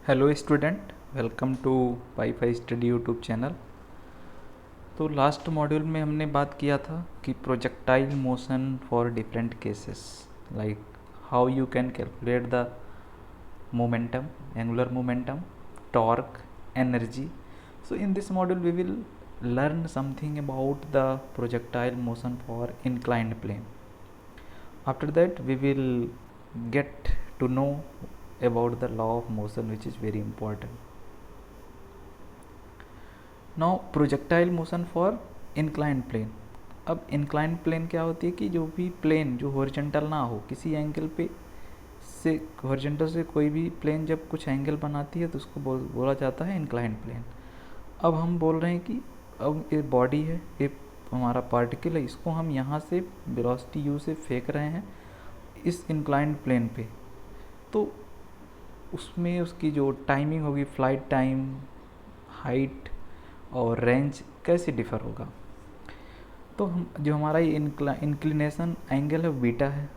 Hello student, welcome to WiFi study YouTube channel. तो last module में हमने बात किया था कि projectile motion for different cases, like how you can calculate the momentum, angular momentum, torque, energy. So in this module we will learn something about the projectile motion for inclined plane. After that we will get to know about the law of motion, which is very important. Now projectile motion for inclined plane. अब inclined plane क्या होती है कि जो भी plane जो horizontal ना हो, किसी एंगल पे से हॉरिजॉन्टल से कोई भी प्लेन जब कुछ एंगल बनाती है तो उसको बोला जाता है इंक्लाइंड प्लेन. अब हम बोल रहे हैं कि अब ये बॉडी है, ये हमारा पार्टिकल है, इसको हम यहाँ से वेलोसिटी u से फेंक रहे हैं इस इंक्लाइंड प्लेन पे. तो उसमें उसकी जो टाइमिंग होगी, फ्लाइट टाइम, हाइट और रेंज कैसे डिफ़र होगा. तो हम जो हमारा ये इंक्लिनेशन एंगल है बीटा है.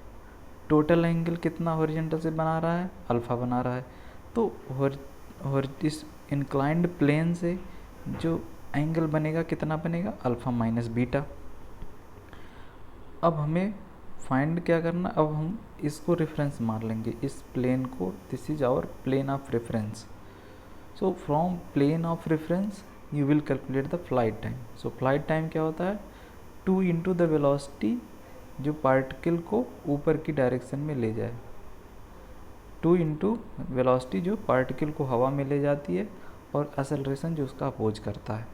टोटल एंगल कितना हॉरिजॉन्टल से बना रहा है, अल्फ़ा बना रहा है. तो इस इंक्लाइंड प्लेन से जो एंगल बनेगा कितना बनेगा, अल्फ़ा माइनस बीटा. अब हमें फाइंड क्या करना, अब हम इसको रेफरेंस मान लेंगे, इस प्लेन को. This is our plane of reference. So from plane of reference you will calculate the flight time. So flight time क्या होता है, 2 into the velocity जो पार्टिकल को ऊपर की डायरेक्शन में ले जाए. 2 into velocity जो पार्टिकल को हवा में ले जाती है और एक्सेलरेशन जो उसका अपोज करता है.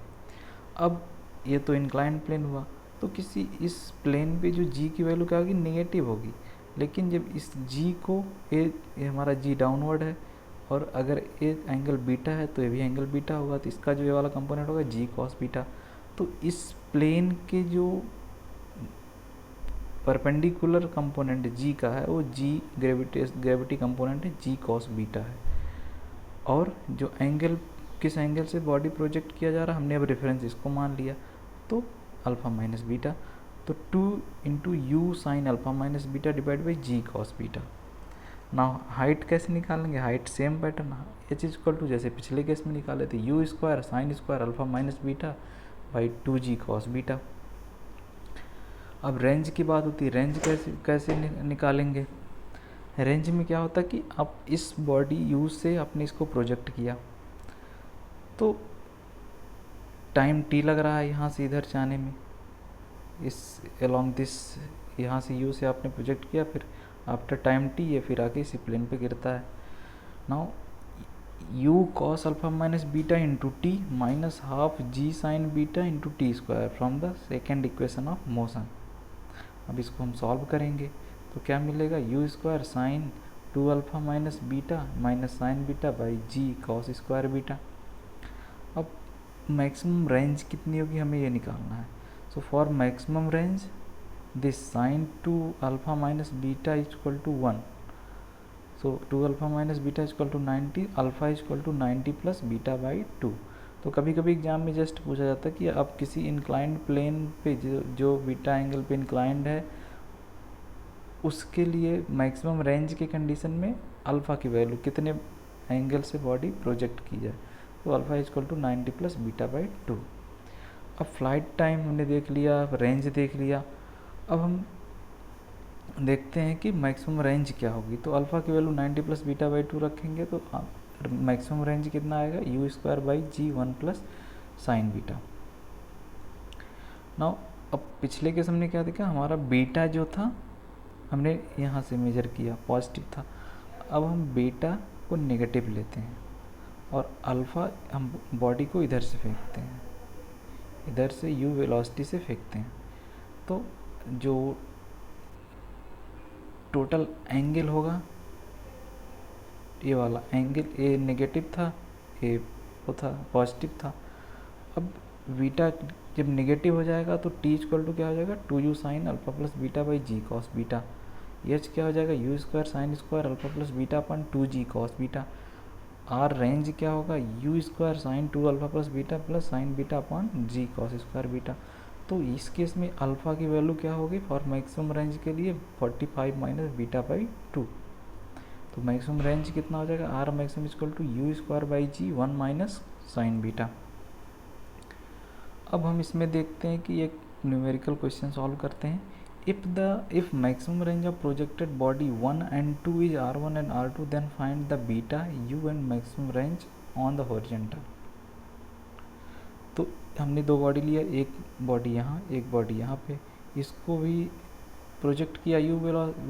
अब ये तो इंक्लाइंड प्लेन हुआ. तो किसी इस प्लेन पे जो g की वैल्यू क्या होगी, नेगेटिव होगी. लेकिन जब इस g को ये हमारा g डाउनवर्ड है और अगर ये एंगल बीटा है तो ये भी एंगल बीटा होगा, तो इसका जो ये वाला कंपोनेंट होगा जी कॉस बीटा. तो इस प्लेन के जो परपेंडिकुलर कंपोनेंट जी का है वो जी ग्रेविटी कंपोनेंट है, जी कॉस बीटा है. और जो एंगल किस एंगल से बॉडी प्रोजेक्ट किया जा रहा है, हमने अब रेफरेंस इसको मान लिया, तो अल्फ़ा माइनस बीटा. तो 2 into u sine alpha minus beta divide by g cos beta. ना हाइट कैसे निकालेंगे, height same pattern, h is equal to जैसे पिछले केस में निकाले थे, u square sine square alpha minus beta by 2g cos beta. अब range की बात होती है, रेंज कैसे निकालेंगे. रेंज में क्या होता है कि आप इस बॉडी यू से आपने इसको प्रोजेक्ट किया, तो टाइम t लग रहा है यहाँ से इधर जाने में, इस अलॉन्ग दिस यहाँ से u से आपने प्रोजेक्ट किया, फिर आफ्टर टाइम t ये फिर आके इसी प्लेन पे गिरता है. Now u cos alpha minus beta into t minus half g sine beta into t square from the second equation of motion. अब इसको हम सॉल्व करेंगे तो क्या मिलेगा, u square sine 2 alpha minus beta minus sine beta by g cos square beta. अब maximum range कितनी होगी हमें ये निकालना है. So for maximum range this sin 2 alpha minus beta is equal to 1. So 2 alpha minus beta is equal to 90, alpha is equal to 90 plus beta by 2. तो कभी कभी एग्जाम में जस्ट पूछा जाता है कि आप किसी इंक्लाइंड प्लेन पे जो बीटा एंगल पे इंक्लाइंड है उसके लिए मैक्सिमम रेंज के कंडीशन में अल्फ़ा की वैल्यू कितने एंगल से बॉडी प्रोजेक्ट की जाए, तो alpha is equal to 90 plus beta by 2. अब फ्लाइट टाइम हमने देख लिया, रेंज देख लिया. अब हम देखते हैं कि मैक्सिमम रेंज क्या होगी. तो अल्फ़ा की वैल्यू 90 प्लस बीटा बाई 2 रखेंगे तो मैक्सिमम रेंज कितना आएगा, u square by g 1 plus sine beta. Now अब पिछले केस हमने क्या देखा, हमारा बीटा जो था हमने यहाँ से मेजर किया, पॉजिटिव था. अब हम बीटा को नेगेटिव लेते हैं और अल्फ़ा हम बॉडी को इधर से फेंकते हैं, इधर से यू वेलोसिटी से फेंकते हैं. तो जो टोटल एंगल होगा, ये वाला एंगल ये नेगेटिव था, ये वो था पॉजिटिव था. अब बीटा जब नेगेटिव हो जाएगा तो टी इक्वल टू क्या हो जाएगा, 2u sine alpha plus beta by g cos beta. H क्या हो जाएगा, u square sine square alpha plus beta upon 2g cos beta. R range क्या होगा, u square sine 2 alpha plus beta plus sine beta upon g cos square beta. तो इस case में alpha की value क्या होगी फॉर मैक्सिमम रेंज के लिए, 45 माइनस बीटा बाई 2. तो मैक्सिमम रेंज कितना हो जाएगा, R maximum equal to u square by g 1 minus sine beta. अब हम इसमें देखते हैं कि एक न्यूमेरिकल क्वेश्चन सॉल्व करते हैं। if maximum range of projected body 1 and 2 is r1 and r2, then find the beta u and maximum range on the horizontal। तो हमने दो बॉडी लिया, एक बॉडी यहाँ एक बॉडी यहाँ पे, इसको भी प्रोजेक्ट किया u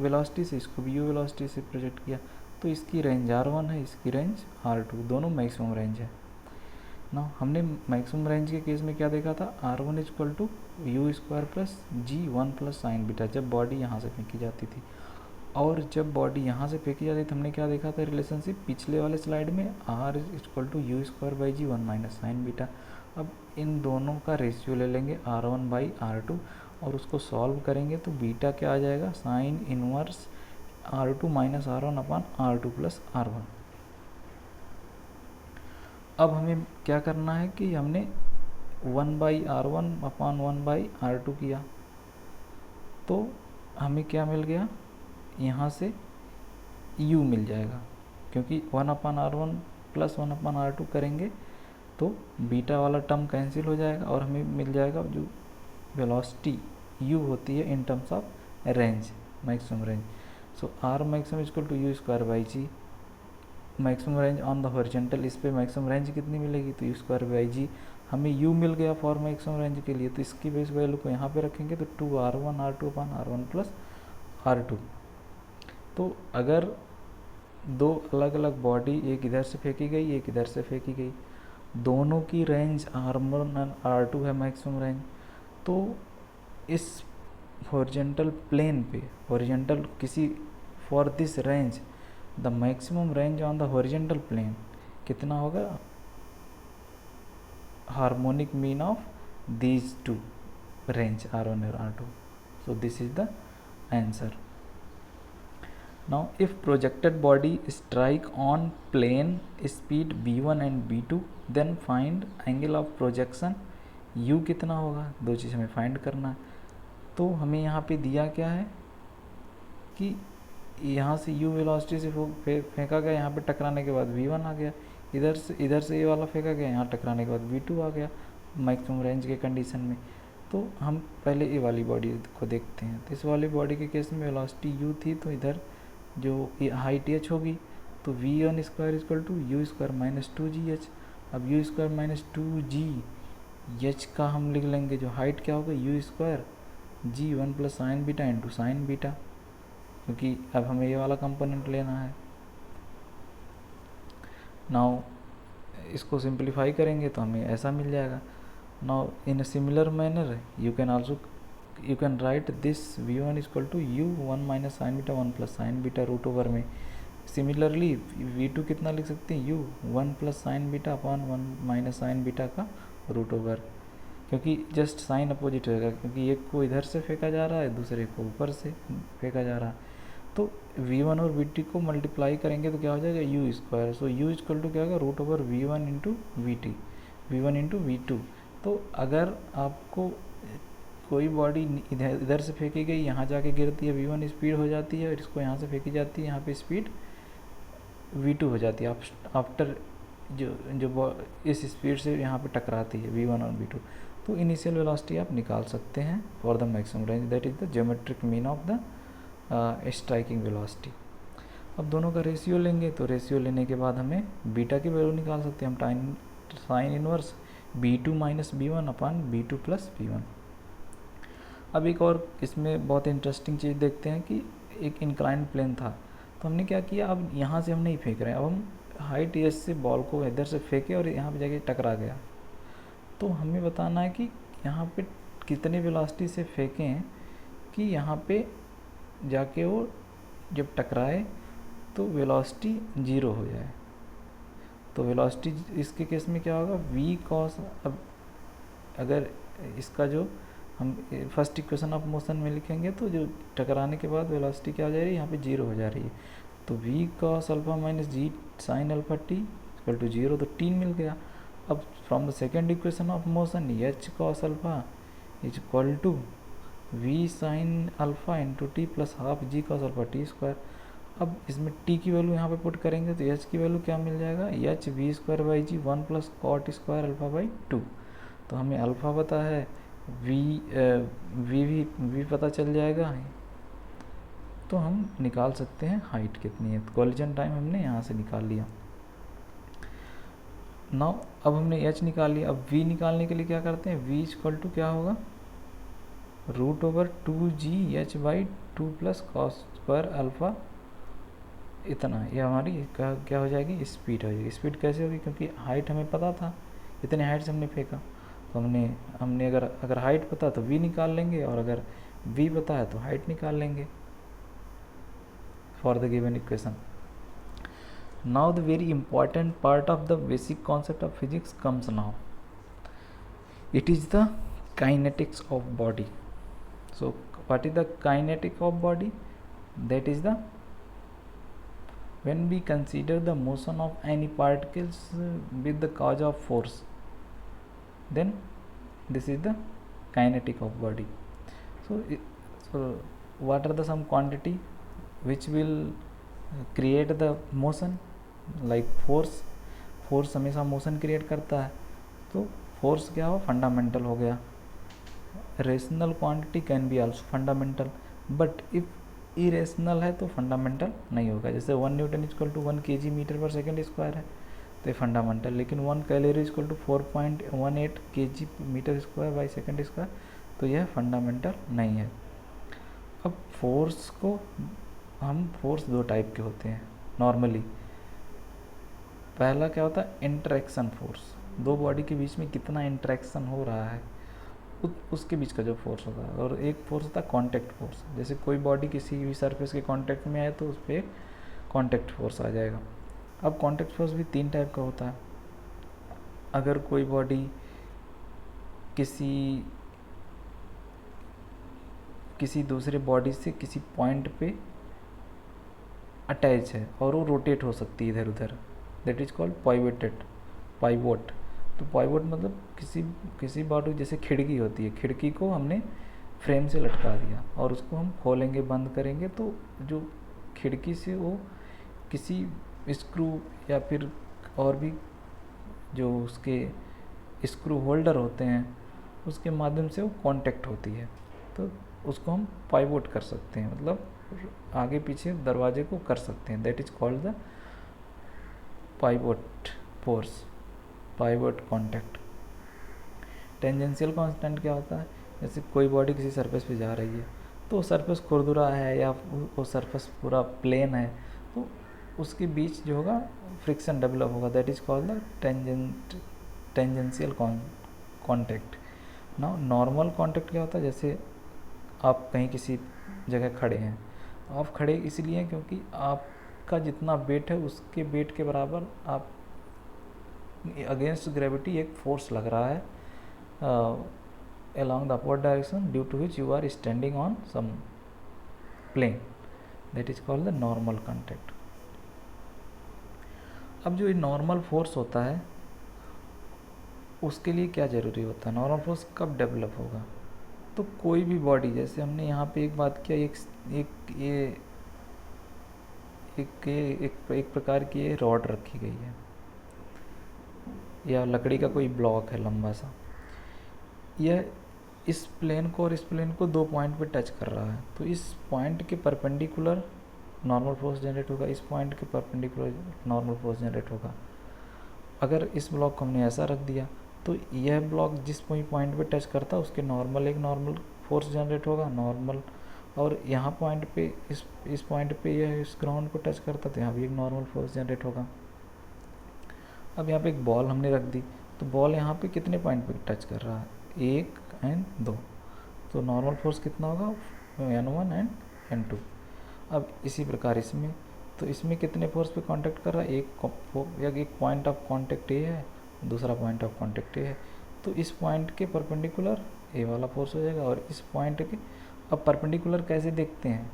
वेलोसिटी से, इसको भी u वेलोसिटी से प्रोजेक्ट किया, तो इसकी रेंज r1 है, इसकी रेंज r2, दोनों मैक्सिमम रेंज है ना। हमने मैक्सिमम रेंज के केस में क्या देखा था, r1 equal to u square plus g 1 plus sine beta, जब बॉडी यहाँ से फेंकी जाती थी। और जब बॉडी यहाँ से फेंकी जाती थी हमने क्या देखा था रिलेशनशिप पिछले वाले स्लाइड में, r equal to u square by g 1 minus sine beta. अब इन दोनों का रेशियो ले लेंगे r1 बाई r2 और उसको सॉल्व करेंगे तो बीटा क्या आ जाएगा, sine inverse r2 minus r1 अपान r2 प्लस r1। अब हमें क्या करना है कि हमने 1 by r1 upon 1 by r2 किया, तो हमें क्या मिल गया, यहाँ से u मिल जाएगा, क्योंकि 1 अपान r1 प्लस 1 अपान r2 करेंगे तो बीटा वाला टर्म कैंसिल हो जाएगा और हमें मिल जाएगा जो वेलोसिटी u होती है in terms of range, maximum range. So r maximum equal to u square by g, maximum range on the horizontal, इस पे मैक्सिमम रेंज कितनी मिलेगी, तो यू स्क्वायर बाई जी। हमें u मिल गया फॉर मैक्सिमम रेंज के लिए, तो इसकी बेस वैल्यू को यहाँ पे रखेंगे तो 2r1 r2 अपान r1 प्लस r2। तो अगर दो अलग अलग बॉडी, एक इधर से फेंकी गई एक इधर से फेंकी गई, दोनों की रेंज r1 और r2 है मैक्सिमम रेंज, तो इस हॉरिजॉन्टल प्लेन पे, हॉरिजॉन्टल किसी for this range the maximum range on the horizontal plane कितना होगा, harmonic mean of these two range r1 और r2। So this is the answer. Now if projected body strike on plane speed v1 and v2, then find angle of projection u कितना होगा, दो चीज़ हमें find करना है। तो हमें यहाँ पे दिया क्या है कि यहाँ से u वेलोसिटी से फेंका गया, यहाँ पे टकराने के बाद v1 आ गया, इधर से ये वाला फेंका गया, यहाँ टकराने के बाद v2 आ गया मैक्सिमम रेंज के कंडीशन में। तो हम पहले ये वाली बॉडी को देखते हैं। तो इस वाली बॉडी के केस में वेलोसिटी u थी, तो इधर जो हाइट h होगी तो v1 square equal to u square minus 2gh। अब यू स्क्वायर माइनस 2gh का हम लिख लेंगे जो हाइट क्या होगा, u square g 1 plus sine beta into sine beta, क्योंकि अब हमें ये वाला कंपोनेंट लेना है। नाउ इसको सिंप्लीफाई करेंगे तो हमें ऐसा मिल जाएगा। Now in a similar manner you can write this v1 equal to u 1 minus sine beta 1 plus sine beta root over में। सिमिलरली v2 कितना लिख सकते हैं, u 1 plus sine beta upon 1 minus sine beta का root over, क्योंकि just sine opposite होगा, क्योंकि एक को इधर से फेंका जा रहा है दूसरे को ऊपर से फेंका जा रहा है। तो v1 और v2 को मल्टीप्लाई करेंगे तो क्या हो जाएगा, u square. So u equal to क्या होगा, root over v1 into v1 into v2। तो अगर आपको कोई बॉडी इधर से फेंकी गई, यहाँ जाके गिरती है, v1 स्पीड हो जाती है, और इसको यहाँ से फेंकी जाती है, यहाँ पे स्पीड v2 हो जाती है आफ्टर जो इस स्पीड से यहाँ पे टकराती है v1 और v2। तो इनिशियल वेलोसिटी आप निकाल सकते हैं for the maximum range, that is the geometric mean of the striking velocity. अब दोनों का रेशियो लेंगे, तो रेशियो लेने के बाद हमें बीटा की वैल्यू निकाल सकते हैं हम, sine inverse b2 minus b1 अपान b2 प्लस b1। अब एक और इसमें बहुत इंटरेस्टिंग चीज़ देखते हैं कि एक इंक्लाइंड प्लेन था, तो हमने क्या किया, अब यहाँ से हम नहीं फेंक रहे हैं, अब हम हाइट h से बॉल को इधर से फेंके और यहाँ पे जाके टकरा गया। तो हमें बताना है कि यहाँ पे कितने वेलोसिटी से फेंकें कि यहाँ पे जाके वो जब टकराए तो वेलोसिटी 0 हो जाए। तो वेलोसिटी इसके केस में क्या होगा, v cos, अब अगर इसका जो हम फर्स्ट इक्वेशन ऑफ मोशन में लिखेंगे तो जो टकराने के बाद वेलोसिटी क्या हो जा रही है, यहाँ पे 0 हो जा रही है। तो v cos alpha minus g sine alpha t equal to 0, तो t मिल गया। अब from the second equation of motion h cos अल्फा is equal to v sine alpha into t plus half g cos alpha t square. अब इसमें T की value यहाँ पे पुट करेंगे तो एच की वैल्यू क्या मिल जाएगा, h v square by g 1 plus cot square alpha by 2। तो हमें अल्फ़ा पता है, वी पता चल जाएगा, तो हम निकाल सकते हैं हाइट कितनी है। तो कोलिजन टाइम हमने यहाँ से निकाल लिया। नाउ अब हमने एच निकाल लिया, अब वी निकालने के लिए क्या करते हैं, वी इक्वल टू क्या होगा, √2g h by 2 plus cos square alpha, इतना। ये हमारी क्या हो जाएगी, स्पीड हो जाएगी। स्पीड कैसे होगी, क्योंकि हाइट हमें पता था, इतने हाइट से हमने फेंका, तो हमने अगर हाइट पता तो वी निकाल लेंगे, और अगर वी पता है तो हाइट निकाल लेंगे for the given equation. Now the very important part of the basic concept of physics comes now, it is the kinetics of body. So what is the kinetic of body, that is the when we consider the motion of any particles with the cause of force, then this is the kinetic of body. So what are the some quantity which will create the motion, like force हमेशा motion create करता है, तो force क्या हो, fundamental हो गया। rational quantity can be also fundamental, but if irrational है तो फंडामेंटल नहीं होगा। जैसे 1 newton equal to 1 kg meter पर सेकेंड स्क्वायर है तो ये फंडामेंटल, लेकिन 1 calorie equal to 4.18 kg meter square by second square, तो यह फंडामेंटल नहीं है। अब फोर्स दो टाइप के होते हैं नॉर्मली। पहला क्या होता है, इंटरेक्शन फोर्स, दो बॉडी के बीच में कितना इंटरेक्शन हो रहा है उसके बीच का जो फोर्स होता है। और एक फोर्स होता है कांटेक्ट फोर्स, जैसे कोई बॉडी किसी भी सरफेस के कांटेक्ट में आए तो उस पर कांटेक्ट फोर्स आ जाएगा। अब कांटेक्ट फोर्स भी 3 टाइप का होता है। अगर कोई बॉडी किसी दूसरे बॉडी से किसी पॉइंट पे अटैच है और वो रोटेट हो सकती है इधर उधर, दैट इज कॉल्ड पाइवोट। तो पाइवोट मतलब किसी बॉडी, जैसे खिड़की होती है, खिड़की को हमने फ्रेम से लटका दिया और उसको हम खोलेंगे बंद करेंगे, तो जो खिड़की से वो किसी स्क्रू या फिर और भी जो उसके स्क्रू होल्डर होते हैं उसके माध्यम से वो कांटेक्ट होती है, तो उसको हम पाइवोट कर सकते हैं, मतलब आगे पीछे दरवाजे को कर सकते हैं। That is called the pivot force, pivot contact. Tangential constant क्या होता है, जैसे कोई बॉडी किसी सरफेस पे जा रही है तो सरफेस खुरदुरा है या वो सरफेस पूरा प्लेन है, तो उसके बीच जो होगा फ्रिक्शन डेवलप होगा, that is called the tangential contact. ना नॉर्मल कांटेक्ट क्या होता है, जैसे आप कहीं किसी जगह खड़े हैं, आप खड़े इसलिए हैं क्योंकि आपका जितना वेट है उसके वेट के बराबर आप अगेंस्ट ग्रेविटी एक फोर्स लग रहा है along the upward direction, due to which you are standing on some plane, that is called the normal contact. अब जो ये नॉर्मल फोर्स होता है उसके लिए क्या ज़रूरी होता है, नॉर्मल फोर्स कब डेवलप होगा, तो कोई भी बॉडी, जैसे हमने यहाँ पे एक बात किया, एक प्रकार की ये रॉड रखी गई है या लकड़ी का कोई ब्लॉक है लंबा सा, यह इस प्लेन को और इस प्लेन को 2 पॉइंट पे टच कर रहा है, तो इस पॉइंट के परपेंडिकुलर नॉर्मल फोर्स जनरेट होगा, इस पॉइंट के परपेंडिकुलर नॉर्मल फोर्स जनरेट होगा। अगर इस ब्लॉक को हमने ऐसा रख दिया तो यह ब्लॉक जिस पॉइंट पे टच करता है उसके एक नॉर्मल फोर्स जनरेट होगा, नॉर्मल, और यहाँ पॉइंट पे इस पॉइंट पे यह इस ग्राउंड को टच करता तो यहाँ भी एक नॉर्मल फोर्स जनरेट होगा। अब यहाँ पे एक बॉल हमने रख दी, तो बॉल यहाँ पे कितने पॉइंट पे टच कर रहा है, 1 और 2, तो नॉर्मल फोर्स कितना होगा, N1 एंड N2। अब इसी प्रकार इसमें, तो इसमें कितने फोर्स पे कांटेक्ट कर रहा है, एक पॉइंट ऑफ कांटेक्ट ए है, दूसरा पॉइंट ऑफ कांटेक्ट ए है, तो इस पॉइंट के परपेंडिकुलर ए वाला फोर्स हो जाएगा, और इस पॉइंट के, अब परपेंडिकुलर कैसे देखते हैं,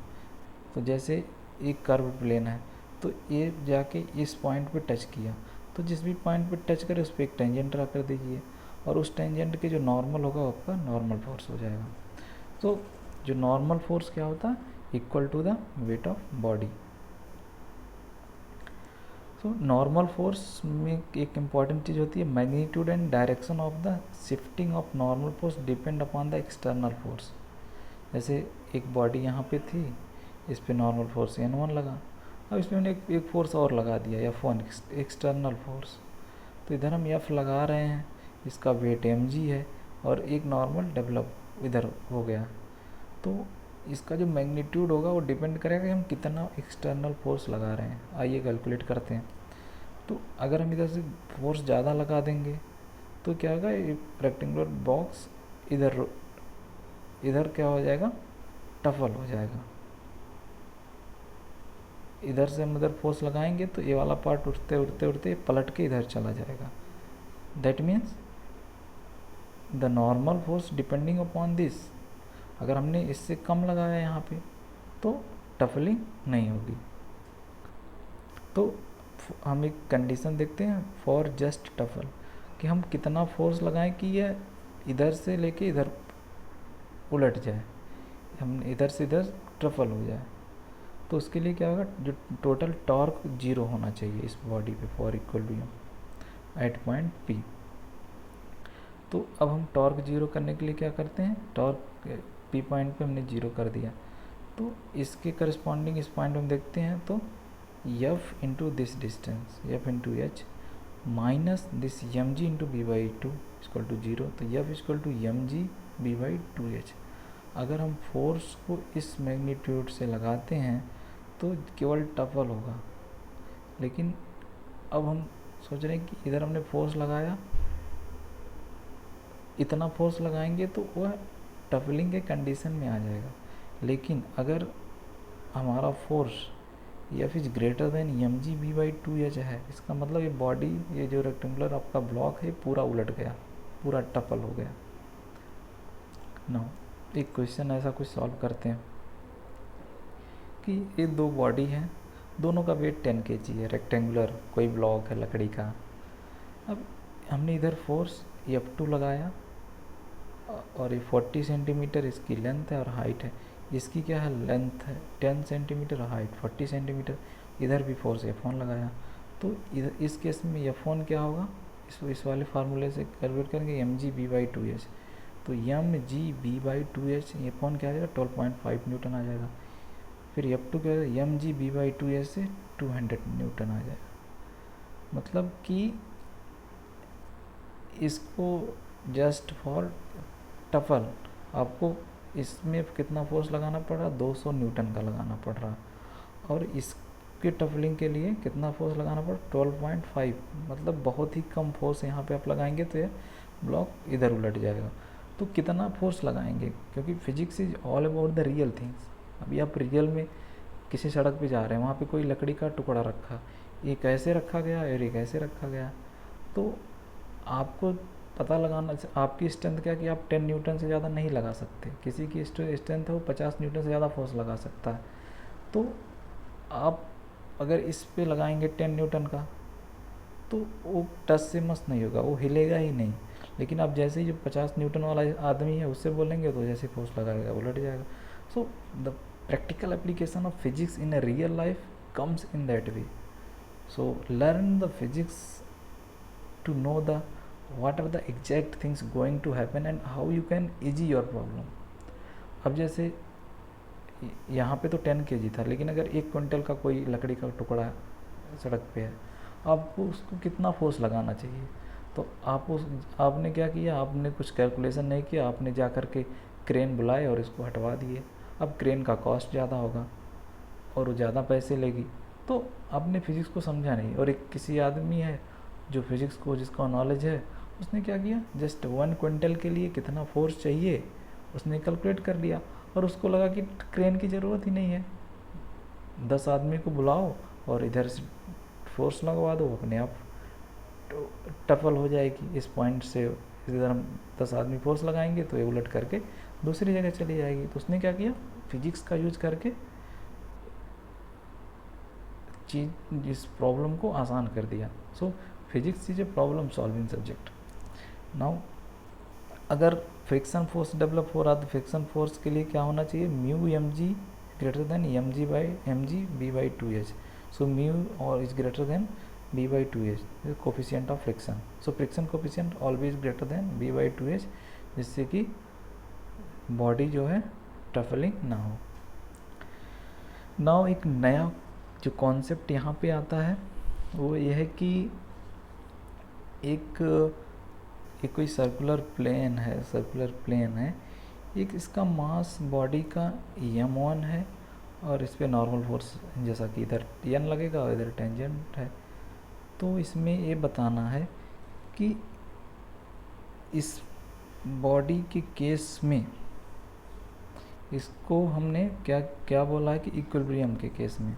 तो जैसे एक कर्व प्लेन है तो ये जाके इस पॉइंट पे टच किया, तो जिस भी पॉइंट पे टच करे उस पर एक टेंजेंट ड्रा कर दीजिए, और उस टेंजेंट के जो नॉर्मल होगा आपका नॉर्मल फोर्स हो जाएगा। तो जो नॉर्मल फोर्स क्या होता है, equal to the weight of body. तो नॉर्मल फोर्स में एक इम्पॉर्टेंट चीज़ होती है, magnitude and direction of the shifting of normal force depend upon the external force. जैसे एक बॉडी यहाँ पे थी, इस पे नॉर्मल फोर्स N1 लगा, अब इसमें हमने एक फोर्स और लगा दिया F1 एक्सटर्नल फोर्स, तो इधर हम F लगा रहे हैं, इसका वेट mg है और एक नॉर्मल डेवलप इधर हो गया। तो इसका जो मैग्नीट्यूड होगा वो डिपेंड करेगा कि हम कितना एक्सटर्नल फोर्स लगा रहे हैं। आइए कैलकुलेट करते हैं। तो अगर हम इधर से फोर्स ज़्यादा लगा देंगे तो क्या होगा, रेक्टेंगुलर बॉक्स इधर क्या हो जाएगा, टफल हो जाएगा। इधर से हम इधर फोर्स लगाएंगे तो ये वाला पार्ट उठते उठते उठते पलट के इधर चला जाएगा। That means the normal force depending upon this, अगर हमने इससे कम लगाया यहाँ पे तो टफलिंग नहीं होगी। तो हम एक कंडीशन देखते हैं फॉर जस्ट टफल, कि हम कितना फोर्स लगाएं कि यह इधर से लेके इधर उलट जाए, हम इधर से इधर ट्रफल हो जाए। तो उसके लिए क्या होगा, जो टोटल टॉर्क 0 होना चाहिए इस बॉडी पे for equilibrium at point P। तो अब हम टॉर्क 0 करने के लिए क्या करते हैं, टॉर्क P पॉइंट पे हमने 0 कर दिया, तो इसके करस्पॉन्डिंग इस पॉइंट हम देखते हैं तो F into this distance F into h minus this mg into b/2 equal to 0, तो F equal to mg b/2h। अगर हम फोर्स को इस मैग्नीट्यूड से लगाते हैं तो केवल टफल होगा, लेकिन अब हम सोच रहे हैं कि इधर हमने फोर्स लगाया, इतना फोर्स लगाएंगे तो वह टफलिंग के कंडीशन में आ जाएगा। लेकिन अगर हमारा force F is greater than mg b/2h है, इसका मतलब ये बॉडी, ये जो रेक्टेंगुलर आपका ब्लॉक है पूरा उलट गया, पूरा टफल हो गया। नाउ एक क्वेश्चन ऐसा कुछ सॉल्व करते हैं कि ये दो बॉडी हैं, दोनों का वेट 10 kg है, रेक्टेंगुलर कोई ब्लॉक है लकड़ी का। अब हमने इधर फोर्स F2 लगाया और ये 40 सेंटीमीटर इसकी लेंथ है और हाइट है, इसकी क्या है, लेंथ है 10 सेंटीमीटर और हाइट 40 सेंटीमीटर। इधर भी फोर्स F1 लगाया, तो इधर इस केस में F1 क्या होगा, इस वाले फार्मूले से कैलकुलेट करेंगे mg b/2h, तो mg b/2h F1 क्या आ जाएगा 12.5 न्यूटन आ जाएगा। फिर F2 क्या है, mg b/2h से 200 न्यूटन आ जाएगा। मतलब कि इसको जस्ट फॉर टफल आपको इसमें कितना फोर्स लगाना पड़ रहा, 200 न्यूटन का लगाना पड़ रहा, और इसके टफलिंग के लिए कितना फोर्स लगाना पड़, 12.5, मतलब बहुत ही कम फोर्स यहाँ पे आप लगाएंगे तो ये ब्लॉक इधर उलट जाएगा। तो कितना फोर्स लगाएंगे, क्योंकि physics is all about the real things. अभी आप रियल में किसी सड़क पे जा रहे हैं, वहाँ पे कोई लकड़ी का टुकड़ा रखा, ये कैसे रखा गया और ये कैसे रखा गया, तो आपको पता लगाना, आपकी स्ट्रेंथ क्या कि आप 10 न्यूटन से ज़्यादा नहीं लगा सकते, किसी की स्ट्रेंथ है वो 50 न्यूटन से ज़्यादा फोर्स लगा सकता है। तो आप अगर इस पे लगाएंगे 10 न्यूटन का तो वो टच से मस नहीं होगा, वो हिलेगा ही नहीं। लेकिन आप जैसे ही जो 50 न्यूटन वाला आदमी है उससे बोलेंगे तो जैसे फोर्स लगाएगा उलट जाएगा। So the practical application of physics in a real life comes in that way. So learn the physics to know the what are the exact things going to happen and how you can easy your problem। अब जैसे यहाँ पे तो 10 kg था, लेकिन अगर 1 quintal का कोई लकड़ी का टुकड़ा सड़क पे है, आपको उसको कितना फोर्स लगाना चाहिए। तो आपने क्या किया, आपने कुछ कैलकुलेशन नहीं किया, आपने जा कर के क्रेन बुलाए और इसको हटवा दिए। अब क्रेन का कॉस्ट ज़्यादा होगा और वो ज़्यादा पैसे लेगी, तो आपने फिज़िक्स को समझा नहीं। और एक किसी आदमी है जो फिज़िक्स को, जिसका नॉलेज है, उसने क्या किया, जस्ट 1 क्विंटल के लिए कितना फोर्स चाहिए उसने कैलकुलेट कर लिया और उसको लगा कि क्रेन की ज़रूरत ही नहीं है, 10 आदमी को बुलाओ और इधर से फोर्स लगवा दो, अपने आप टफल हो जाएगी। इस पॉइंट से इधर हम 10 आदमी फोर्स लगाएंगे तो ये उलट करके दूसरी जगह चली जाएगी। तो उसने क्या किया, फिजिक्स का यूज करके इस प्रॉब्लम को आसान कर दिया। सो physics is a problem solving subject. Now अगर फ्रिक्शन फोर्स डेवलप हो रहा तो फ्रिक्शन फोर्स के लिए क्या होना चाहिए, mu mg greater than mg b/2h। So mu और is greater than b/2h, coefficient of friction. So friction coefficient always greater than b/2h, जिससे कि बॉडी जो है ट्रफलिंग ना हो. नाउ एक नया जो कॉन्सेप्ट यहाँ पे आता है वो ये है कि एक कोई सर्कुलर प्लेन है, एक इसका मास बॉडी का m1 है और इस पे नॉर्मल फोर्स जैसा कि इधर n लगेगा और इधर टेंजेंट है. तो इसमें ये बताना है कि इस बॉडी के केस में इसको हमने क्या बोला है कि इक्विलिब्रियम के केस में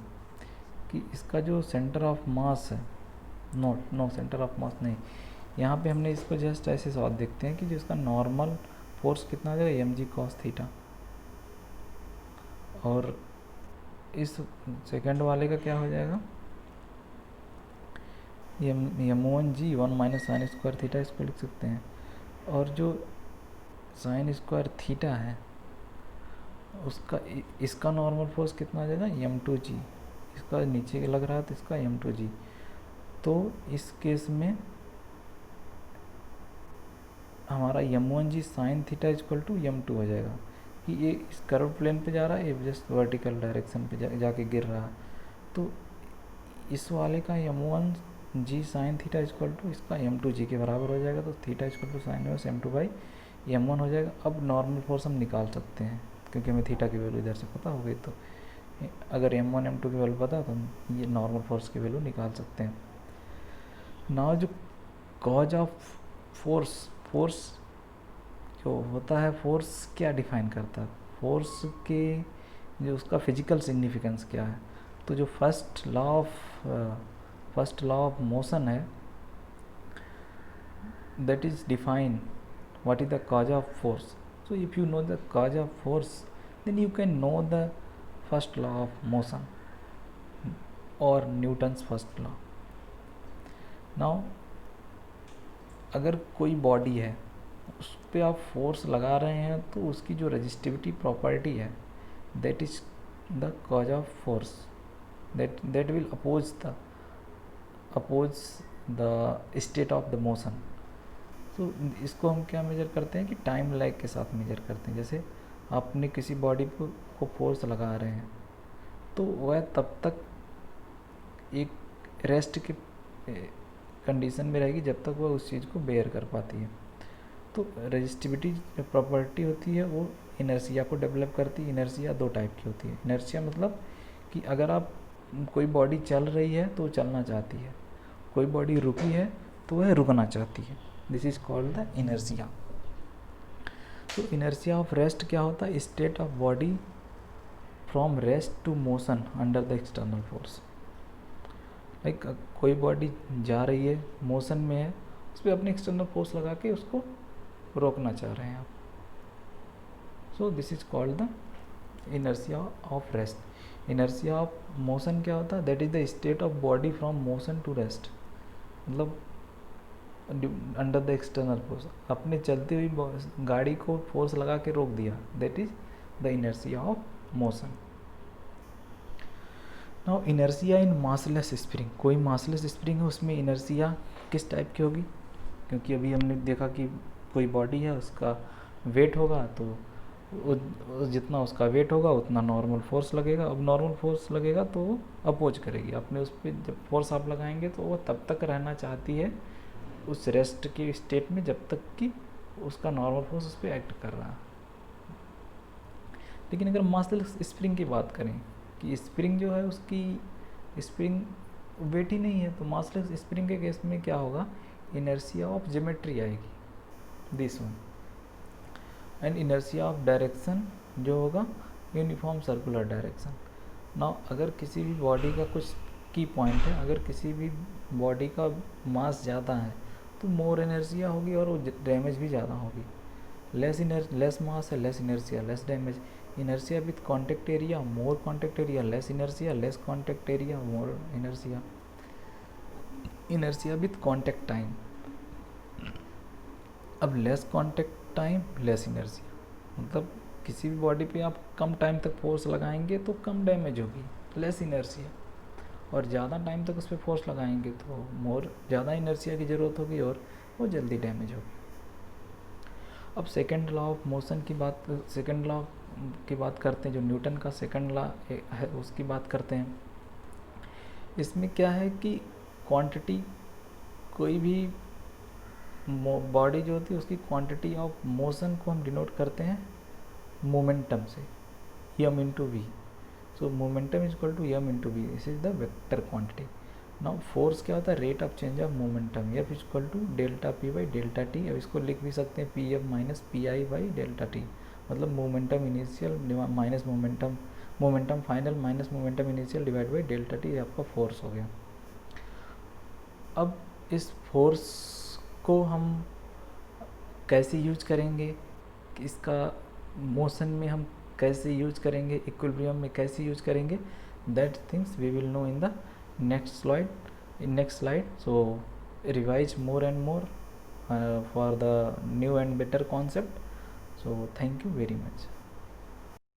कि इसका जो सेंटर ऑफ मास है, नो सेंटर ऑफ मास नहीं, यहाँ पे हमने इसको जस्ट ऐसे सवाल देखते हैं कि जो इसका नॉर्मल फोर्स कितना आ जाएगा mg cos थीटा, और इस सेकंड वाले का क्या हो जाएगा m1g 1 minus sine square theta, इसको लिख सकते हैं. और जो साइन स्क्वायर थीटा है उसका इसका नॉर्मल फोर्स कितना आ जाएगा m2g, इसका नीचे लग रहा है तो इसका m2g. तो इस केस में हमारा m1g sine theta equal to m2 हो जाएगा कि ये इस कर्व प्लेन पे जा रहा है, ये जस्ट वर्टिकल डायरेक्शन पे जाके गिर रहा है. तो इस वाले का m1g sine theta equal to इसका m2g के बराबर हो जाएगा. तो theta equal to sine inverse m2/m1 हो जाएगा. अब नॉर्मल फोर्स हम निकाल सकते हैं क्योंकि हमें थीटा की वैल्यू इधर से पता हो गई. तो अगर m1 m2 की वैल्यू पता है तो हम ये नॉर्मल फोर्स की वैल्यू निकाल सकते हैं. नाउ जो कॉज ऑफ फोर्स जो होता है, फोर्स क्या डिफाइन करता है, फोर्स के जो उसका फिजिकल सिग्निफिकेंस क्या है. तो जो फर्स्ट लॉ ऑफ मोशन है, that is define what is the cause of force. So if you know the cause of force, then you can know the first law of motion or Newton's first law. Now अगर कोई body है उस पर आप force लगा रहे हैं तो उसकी जो रेजिस्टिविटी प्रॉपर्टी है, that is the cause of force, that will oppose the state of the motion. तो इसको हम क्या मेजर करते हैं कि टाइम लैग के साथ मेजर करते हैं. जैसे आपने किसी बॉडी को फोर्स लगा रहे हैं तो वह तब तक एक रेस्ट के कंडीशन में रहेगी जब तक वह उस चीज़ को बेयर कर पाती है. तो रेजिस्टिविटी जो प्रॉपर्टी होती है वो इनर्शिया को डेवलप करती है. इनर्शिया दो टाइप की होती है. इनर्शिया मतलब कि अगर आप कोई बॉडी चल रही है तो चलना चाहती है, कोई बॉडी रुकी है तो वह रुकना चाहती है. This is called the inertia. तो इनर्शिया ऑफ रेस्ट क्या होता है, state of body from rest to motion under the external force. Like कोई बॉडी जा रही है, मोशन में है, उस पर अपने एक्सटर्नल फोर्स लगा के उसको रोकना चाह रहे हैं आप. So this is called the inertia of rest. Inertia of motion क्या होता है, that is the state of body from motion to rest. मतलब अंडर द एक्सटर्नल फोर्स, अपने चलती हुई गाड़ी को फोर्स लगा के रोक दिया, that is the inertia of motion. Now inertia in massless spring. कोई मासलेस स्प्रिंग है उसमें इनर्शिया किस टाइप की होगी, क्योंकि अभी हमने देखा कि कोई बॉडी है उसका वेट होगा तो जितना उसका वेट होगा उतना नॉर्मल फोर्स लगेगा. अब नॉर्मल फोर्स लगेगा तो वो अपोज करेगी. अपने उस पर जब फोर्स आप लगाएंगे तो वो तब तक रहना चाहती है उस रेस्ट की स्टेट में जब तक कि उसका नॉर्मल फोर्स उस पर एक्ट कर रहा है. लेकिन अगर मासलेस स्प्रिंग की बात करें कि स्प्रिंग जो है उसकी स्प्रिंग वेट ही नहीं है, तो मासलेस स्प्रिंग के केस में क्या होगा, इनर्शिया ऑफ ज्योमेट्री आएगी, this one. And inertia of direction जो होगा यूनिफॉर्म सर्कुलर डायरेक्शन. नाउ अगर किसी भी बॉडी का कुछ की पॉइंट है, अगर किसी भी बॉडी का मास ज़्यादा है तो मोर इनर्शिया होगी और वो डैमेज भी ज़्यादा होगी. लेस मास है, less inertia, less damage. Inertia with contact area, more contact area, less inertia, less contact area, more inertia. Inertia with contact time. अब less contact time, less inertia, मतलब किसी भी बॉडी पे आप कम टाइम तक force लगाएंगे तो कम डैमेज होगी, लेस इनर्शिया. और ज़्यादा टाइम तक उस पर फोर्स लगाएंगे तो मोर ज़्यादा इनर्शिया की ज़रूरत होगी और वो जल्दी डैमेज होगी। अब सेकेंड लॉ ऑफ मोशन की बात करते हैं, जो न्यूटन का सेकंड लॉ है उसकी बात करते हैं। इसमें क्या है कि क्वांटिटी, कोई भी बॉडी जो होती है उसकी क्वांटिटी ऑफ मोशन को हम डिनोट करते हैं मोमेंटम से, m into V. So momentum is equal to m into V, this is the vector quantity. Now force क्या होता है, rate of change of momentum, F is equal to delta P by delta T. अब इसको लिख भी सकते हैं P F minus P I by delta T, मतलब momentum initial minus momentum final minus momentum initial divide by delta T, आपका force हो गया। अब इस फोर्स को हम कैसे यूज करेंगे, इसका मोशन में हम कैसे यूज करेंगे, इक्विलिब्रियम में कैसे यूज करेंगे, that things we will know in the next slide. So revise more and more for the new and better concept. So thank you very much.